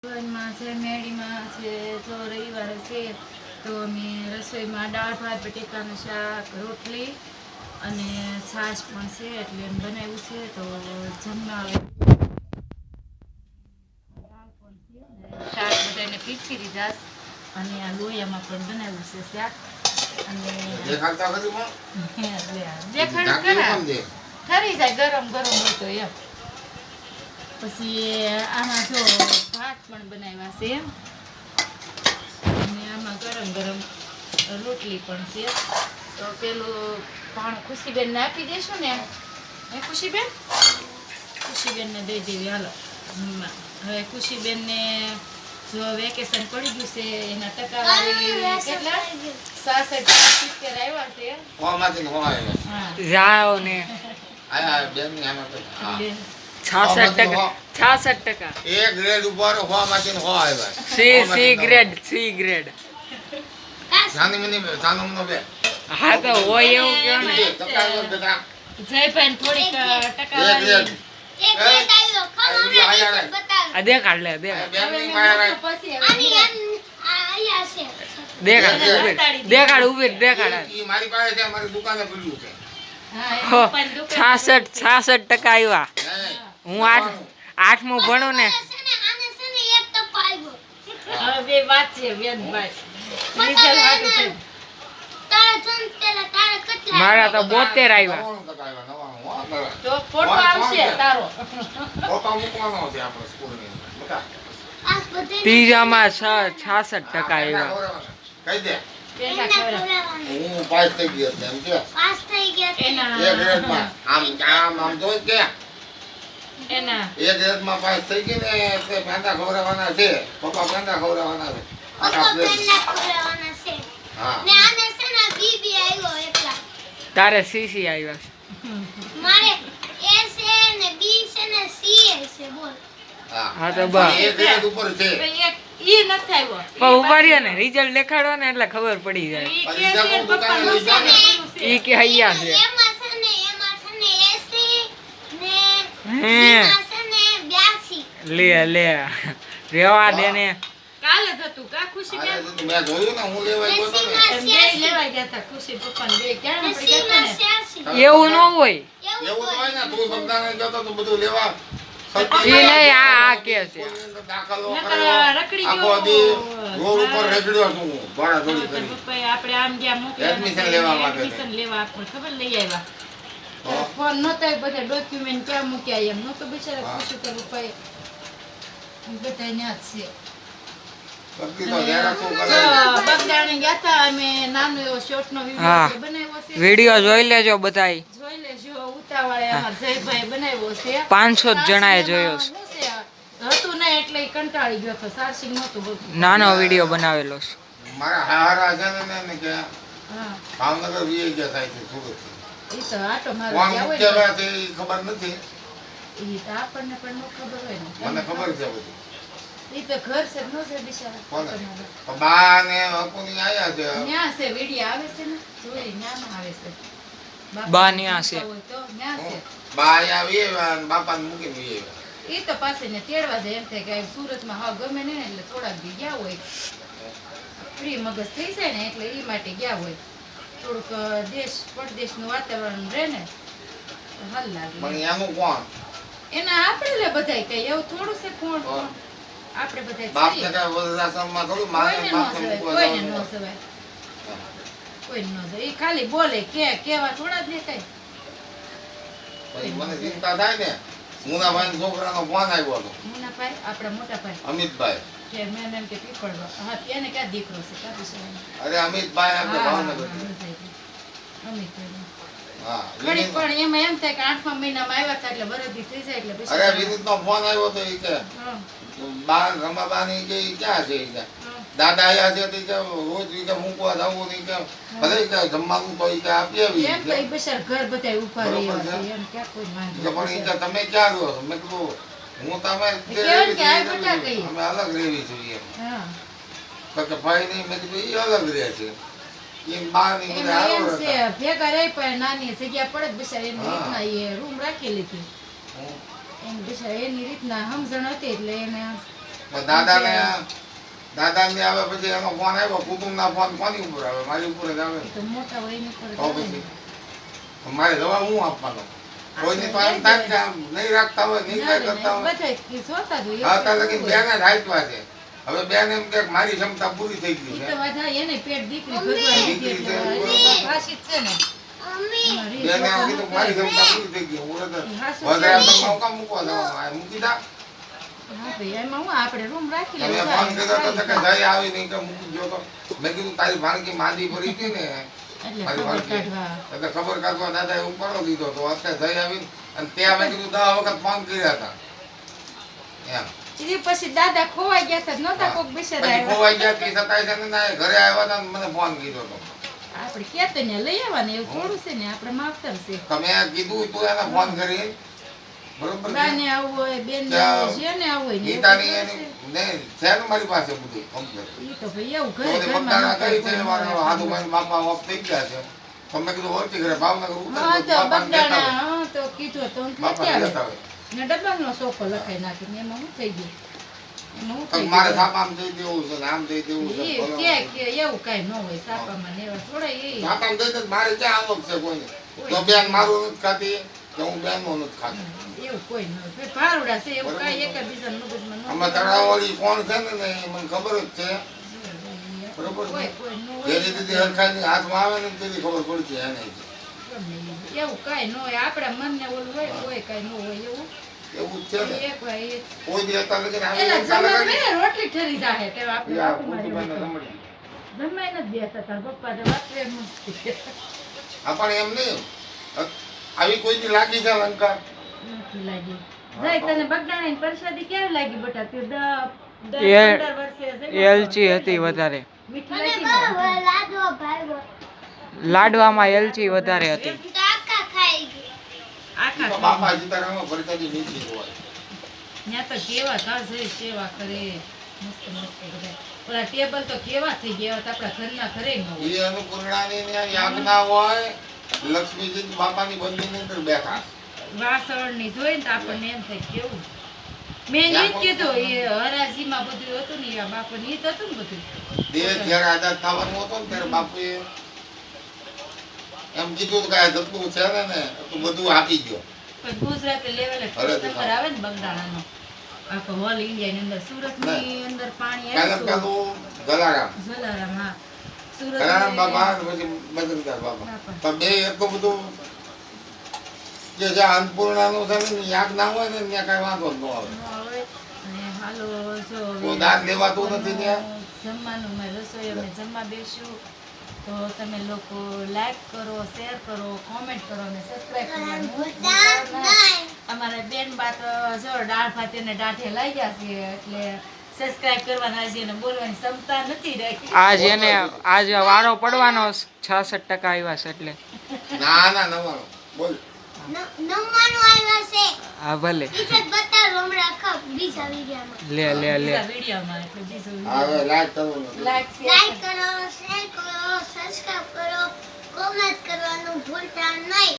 માં છે મેડીમાં છે જો રવિવારે છે તો અમે રસોઈમાં દાળ ભાત બટેકાનું શાક રોટલી અને છાશ પણ છે એટલે એમ બનાવ્યું છે તો જમવા દાળ પણ છે ને શાક બધાને પીસી દીધા અને આ લોયામાં પણ બનાવ્યું છે શાક અને ઠરી જાય ગરમ ગરમ હોય તો એમ પછી આમાં જો ભાત પણ બનાવ્યા છે અને આમાં ગરમ ગરમ રોટલી પણ છે તો પેલું ભાણું ખુશીબેનને આપી દેશું ને ખુશીબેનને દઈ દેવી હાલો હવે ખુશીબેનને જો વેકેશન પડી ગયું છે એના ટકાવારી કેટલા 66-70 આવ્યા છે જાઓ ને 66% એ ગ્રેડ ઉપર હોવામાંથી હો આવ્યા સી ગ્રેડ નાની મની સાનમનો બે હા તો હોય એવું કયો ને જયભાઈ થોડીક ટકાવારી આ દેખાડ લે દેખાડ ઉભી દેખાડ મારી પાસે છે મારી દુકાને પડ્યું છે 66% આવ્યા હું 8મું ભણું ને બે વાત છે વેદભાઈ મારા તો 72 આવ્યા તો ફોટો આવશે તારો ફોટો મૂકવાનો છે આપણે સ્કૂલની બતા ત્રીજામાં 66% આવ્યા કહી દે પેલા ખબર હું પાસ થઈ ગયો એમ કે એના એક ગ્રેડમાં આમ તો કે એના એક ગ્રેડમાં પાસ થઈ ગઈ ને તે પાંડા ખવડાવવાના છે પપ્પા પાંડા ખવડાવવાના છે હા તારે સીસી આવ્યા છે હા તો બસ એક ગ્રેડ ઉપર છે એક ઈ નથી આવ્યો પણ ઉભા રહ્યો ને રિઝલ્ટ દેખાડો ને એટલે ખબર પડી જાય ઈ કે છે પપ્પા નુકસાન ઈ કે હૈયા છે લે રેવા દે ને કાલે જ હતું કા ખુશી બેન મેં જોયું ને હું લેવા ગયો તો ને એમ બે લેવા ગયા હતા ખુશી પપ્પાને બે ક્યાં પડી ગયા ને એવું ન હોય એવું તો હોય ને તું બગદાને જતો તો બધું લેવા ઈ નહીં આ કે છે દાખલો રખડી આખો દી રોડ ઉપર રખડ્યો છું ભાડા થોડી કરી પપ્પાએ આપણે આમ ગયા એડમિશન લેવા માટે એડમિશન લેવા આપણે ખબર લઈ આવ્યા ફોન નહોતા બધા ડોક્યુમેન્ટ ક્યાં મૂક્યા એમ નહોતો બિચારા ખુશી પર પપ્પાએ બધા ન્યા જ છે બગદી તો જરા શું કરે બગદાણે ગયા હતા અમે નાનો એવો શોર્ટનો હા. વિડિયો બનાવ્યો છે વિડિયો જોઈ લેજો બધાય જોઈ લેજો ઉતાવળે અમાર જયભાઈ બનાવ્યો છે 500 જણાએ જોયો છે શું છે હતું ને એટલે ઈ કંટાળી ગયો તો સારસિંગ નહોતું બોલતું નાનો વિડિયો બનાવેલો છે મારા હારા છે ને કે હા ભાવનગર વી ગયા થાય છે સુરત ઈ તો આટો કોણ મારવા ગયા હોય મુખ્ય છે એ ખબર નથી ઈ તો આપણને પણ ન ખબર હોય ને મને ખબર છે બધું ઈ તો ઘર છે નો છે બિચારા કોને બા ને અપુની આયા છે ન્યા છે વિડિયો આવે છે ને જોઈ ન્યામાં આવે છે બા ન્યા છે. હોય તો ન્યા છે બા આયા વી આવ્યા બાપાને મૂકીને વી આવ્યા ઈ તો પાસે ને તેડવા જાય એમ થાય કે સુરતમાં હાવ ગમે ને એટલે થોડાક દી ગયા હોય ફ્રી મગજ થઈ જાય ને એટલે ઈ માટે ગયા હોય થોડુંક દેશ પરદેશનું વાતાવરણ રહે ને તો હાલ લાગે પણ એનું કોણ એના આપણે લે બધાય કઈ એવું થોડું છે કોણ કોણ આપણે બધાય બાપ છીએ. ને કઈ વૃદ્ધાશ્રમમાં થોડું કોઈને મારે ન બાપને સવાય, મૂકવા કોઈને ન જવાનું. સવાય. કોઈને ન સવાય. ઈ ખાલી બોલે કેવા થોડા જ દેખાય પછી મને ચિંતા થાય ને મુનાભાઈ છોકરાનો ફોન આવ્યો હતો મુનાભાઈ આપણા મોટા ભાઈ અમિતભાઈ કે મેં એમ કે પીપળવા હા એને ક્યાં દીકરો છે કાપી છે અરે અમિતભાઈ આપણે ભાવનગર અમિતભાઈ હા ઘડીક વિનીત- પણ એમાં એમ થાય કે 8મા મહિનામાં આવ્યા હતા એટલે વરદી થઈ જાય એટલે પછી અરે વિનીતનો ફોન આવ્યો તો એ કે હા, બા રમાબાની કે ઈ ક્યાં છે ઈ કે હા. દાદા આયા છે તો ઈ કે રોજ ઈ કે મૂકવા જવું નહીં કે ભલે ઈ કે જમવાનું તો ઈ કે આપી આવી એમ તો ઈ બિચારા ઘર બધાય ઉભા બરોબર રહ્યા છે. છે એમ ક્યાં કોઈ વાંધો ઈ કે પણ ઈ કે તમે ક્યાં રહો છો મેં કીધું હું તમે તે કેમ કે આ રેવી બધા છીએ, કઈ? અમે અલગ રેવી છીએ એમ હા તો કે ભાઈ નહીં મેં કીધું ઈ અલગ રહે છે એમ બા ની બધા એમાં હારો એમ છે હતા ભેગા રહી પણ નાની જગ્યા પડે જ બિચારા એની હા. રીતના એ રૂમ રાખી લીધી હું એમ બિચારા એની રીતના સમજણ હતી એટલે એને પણ દાદાને આવે પછી એનો ફોન આવ્યો, કુટુંબના ફોન કોની ઉપર આવે? મારી ઉપર જ આવે. તો મોટા હોય એની પર તો પછી મારે જવાબ હું આપવાનો? કોઈને તો એમ થાય કે આમ નહીં રાખતા હોય, નહીં કાંઈ કરતા હોય. બધાય જોતા જ હોય. હા, ત્યાં લગી બેને જ હાચવા છે. હવે બેન એમ કે મારી ક્ષમતા પૂરી થઈ ગઈ ઈ છે. તો વાત હા, એને પેટ દીકરી ભગવાન દીધી એટલે હજી પાછી જ છે ને. અમારી બેને એમ કીધું કે મારી ક્ષમતા પૂરી થઈ ગઈ. હું વજરાતમાં કામ મૂકવા જવાનું? આ મૂકી દા. હા ભાઈ, એમાં હું આપણે રૂમ રાખી તમે લેવું. ફોન કર્યો તો કે જઈ આવી નહીં કે મૂકી ગયો તો. મેં કીધું તારી ભાણકી માદી પડી હતી ને, એટલે મારી ખબર ભાણકી. કાઢવા. એટલે ખબર કાઢવા દાદાએ ઉપાડો દીધો તો અત્યારે જઈ આવીને અને ત્યાં મેં કીધું 10 વખત ફોન કર્યા હતા એમ. ઈ પછી દાદા ખોવાઈ ગયા હતા, નહોતા કોક બિચારા પછી આવ્યા. ખોવાઈ ગયા તે છતાંય છે ને ના, ઘરે આવ્યા હતા ને મને ફોન કીધો હતો. આપણે કહેતો ને લઈ આવવાને એવું થોડું છે ને, આપણે માવતર છે. તમે કીધું તું એને ફોન કરી બરોબર છે? બાને આવવું હોય, બેનને ત્યાં આવવું હોય, જેને આવવું હોય ને એવું ગીતાની બધું એની છે. ને છે ને મારી પાસે બધું complete. ઈ તો ભાઈ એવું તો ઘરે બધી ઘરમાં બગદાણા નહોતા કઈ છે કોઈ મારા મળે. હાથુભાઈ બાપા ઓફ થઈ ગયા છે. તો મેં કીધું ઓળખી ઘરે ભાવનગર ઉતર હા તો બાપાને લેતા બગદાણા, આવો. હા તો કીધું તો હું બાપાને લેતી લેતા આવે. આવો. ને ડબ્બાનો સોફો લખાઈ નાખીને એમાં હું થઈ ગયું. એમાં હું તો થઈ મારે ગયું. સાપ આમ દઈ દેવું છે ને આમ દઈ દેવું છે. ઈ બોલો. કે એવું કાંઈ ન હોય સાપામાં ને એવા થોડા એ સાપ આમ દઈ દે તો મારે ક્યાં આવક છે કોઈને? તો બેન મારું નથી ખાતી કે હું બેનનું નથી ખાતી. એવું કોઈ ન હોય. ભાઈ ભારુડા છે એવું કાંઈ એકબીજાના મગજમાં ન આમાં હોય. તળાવવાળી કોણ છે ને એ મને ખબર જ છે. બરોબર છે? કોઈ ન જે હોય. રીતે હરખાઈની હાથમાં આવે ને તેથી ખબર પડશે એને. એવું કાંઈ ન હોય. આપણા મનને ઓલું હોય, કોઈ કાંઈ ન હોય એવું. એવું જ છે ને. એક વાર એ- કોઈ દી અત્યારે લગીને આવી એલા નતા જમવા લગાડી. બે રોટલી ઠરી જાહે તે આપણે યા, બાપુ મારી કુટુંબને વાત. રમડી. જમાય નથી બેસતા તાર પપ્પા તો વાતરે મસ્તી હા, પણ એમ નહીં. આવી કોઈ દી લાગી છે લંકા? નથી લાગી. જય તને બગદાણાની પ્રસાદી કેવી લાગી બેટા? તે 10 એ- 15 વર્ષે છે ને? એલચી હતી વધારે. મીઠી લાગી ને? લાડવામાં એલચી વધારે હતી. આખા તો બાપા સીતારામમાં પ્રસાદી મીઠી જ હોય. ત્યાં તો કેવા ઘર જઈ સેવા કરે મસ્ત મસ્ત બધા. ઓલા ટેબલ તો કેવા થઈ ગયા હોત આપણા ઘરના ઘરે ન હોય. એ અન્નપૂર્ણાની ને યાજ્ઞા હોય, લક્ષ્મીજી બાપાની બંદીની અંદર બેઠા. વાસણની જોઈને તો આપણને એમ થાય કેવું. મેં ઈ જ કીધું એ હરાજીમાં બધું હતું ને આ બાપાને ઈ જ હતું ને બધું. દેશ જ્યારે આઝાદ થવાનો હતો ને ત્યારે બાપુએ એમ કીધું કે આ જેટલું છે ને એટલું બધું આપી ગયો. પણ ગુજરાતી લેવલે ફર્સ્ટ નંબર આવે ને બગદાણાનો. આખો ઓલ ઇન્ડિયાની અંદર સુરતની અંદર પાણી પહેલા આવ્યું પેલું જલારામ. હતું. જલારામ હા. જલારામ બાપા સુરત અને પછી બદ્રીનાથ બાપા. બાપા. પણ બે એટલું બધું કે જ્યાં અન્નપૂર્ણાનું છે ને યાજ્ઞા હોય ને ત્યાં કાંઈ વાંધો જ ન આવે. અને હાલો જો કોઈ દાન લેવાતું નથી ત્યાં. જમવાનું મેં રસોઈ અમે જમવા બેસ્યું તો તમે લોકો લાઈક કરો, શેર કરો, કોમેન્ટ કરો અને સબસ્ક્રાઇબ કરવાનું ભૂલતા નહીં. અમારા બેન બા તો જો દાળ ભાત એને દાઢે લઈ ગયા છે એટલે સબસ્ક્રાઇબ કરવાના છે અને બોલવાની ક્ષમતા નથી રાખી. આજ એને આજ વારો પડવાનો 66% આવ્યા છે એટલે ના ના નવાનું બોલ. હા ભલે લે લે લે બીજા વિડીયોમાં એટલે બીજો હવે લાઈક કરવું નથી. લાઈક શેર કરો, શેર કરો, સબસ્ક્રાઇબ કરો, કોમેન્ટ કરવાનું ભૂલતા નહીં.